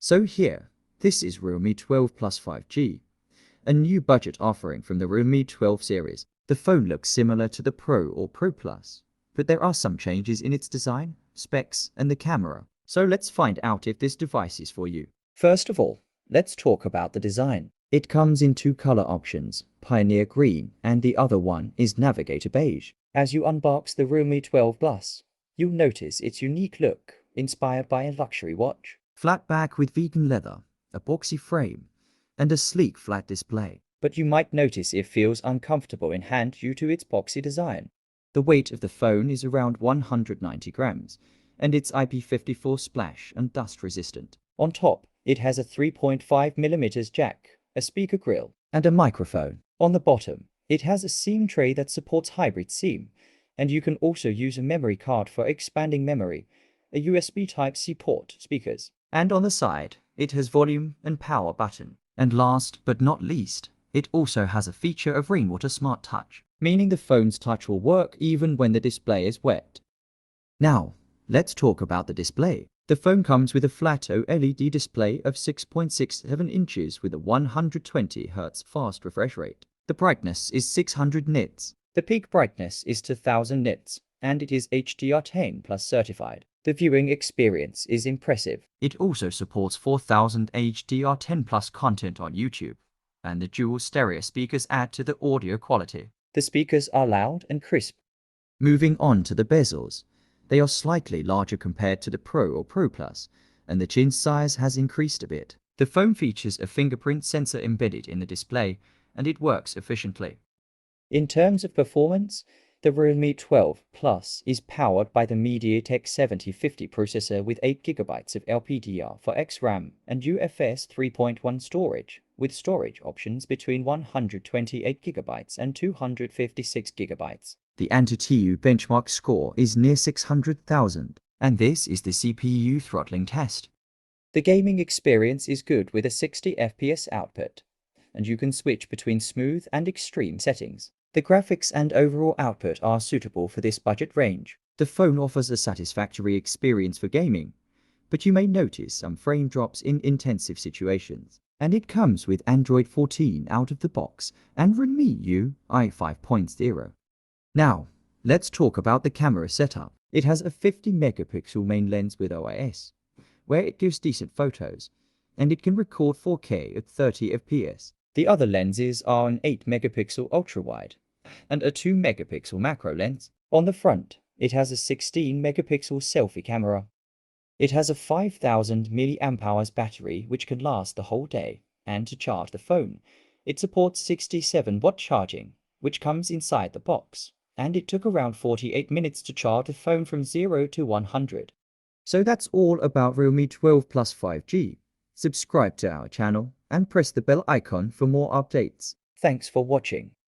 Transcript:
So here, this is Realme 12 Plus 5G, a new budget offering from the Realme 12 series. The phone looks similar to the Pro or Pro Plus, but there are some changes in its design, specs, and the camera. So let's find out if this device is for you. First of all, let's talk about the design. It comes in two color options, Pioneer Green and the other one is Navigator Beige. As you unbox the Realme 12 Plus, you'll notice its unique look, inspired by a luxury watch. Flat back with vegan leather, a boxy frame, and a sleek flat display. But you might notice it feels uncomfortable in hand due to its boxy design. The weight of the phone is around 190 grams, and it's IP54 splash and dust resistant. On top, it has a 3.5mm jack, a speaker grill, and a microphone. On the bottom, it has a SIM tray that supports hybrid SIM, and you can also use a memory card for expanding memory, a USB Type-C port, speakers. And on the side, it has volume and power button. And last but not least, it also has a feature of Rainwater Smart Touch, meaning the phone's touch will work even when the display is wet. Now, let's talk about the display. The phone comes with a flat OLED display of 6.67 inches with a 120Hz fast refresh rate. The brightness is 600 nits. The peak brightness is 2000 nits, and it is HDR10 Plus certified. The viewing experience is impressive. It also supports 4000 HDR10 Plus content on YouTube, and the dual stereo speakers add to the audio quality. The speakers are loud and crisp. Moving on to the bezels. They are slightly larger compared to the Pro or Pro Plus, and the chin size has increased a bit. The phone features a fingerprint sensor embedded in the display, and it works efficiently. In terms of performance, the Realme 12 Plus is powered by the MediaTek 7050 processor with 8GB of LPDDR4X RAM and UFS 3.1 storage, with storage options between 128GB and 256GB. The Antutu benchmark score is near 600,000, and this is the CPU throttling test. The gaming experience is good with a 60 FPS output, and you can switch between smooth and extreme settings. The graphics and overall output are suitable for this budget range. The phone offers a satisfactory experience for gaming, but you may notice some frame drops in intensive situations. And it comes with Android 14 out of the box and Revieu 5.0. Now, let's talk about the camera setup. It has a 50-megapixel main lens with OIS, where it gives decent photos, and it can record 4K at 30 fps. The other lenses are an 8-megapixel ultra-wide and a 2-megapixel macro lens. On the front, it has a 16-megapixel selfie camera. It has a 5000 mAh battery which can last the whole day, and to charge the phone, it supports 67-watt charging, which comes inside the box, and it took around 48 minutes to charge the phone from 0 to 100. So that's all about Realme 12 Plus 5G. Subscribe to our channel and press the bell icon for more updates. Thanks for watching.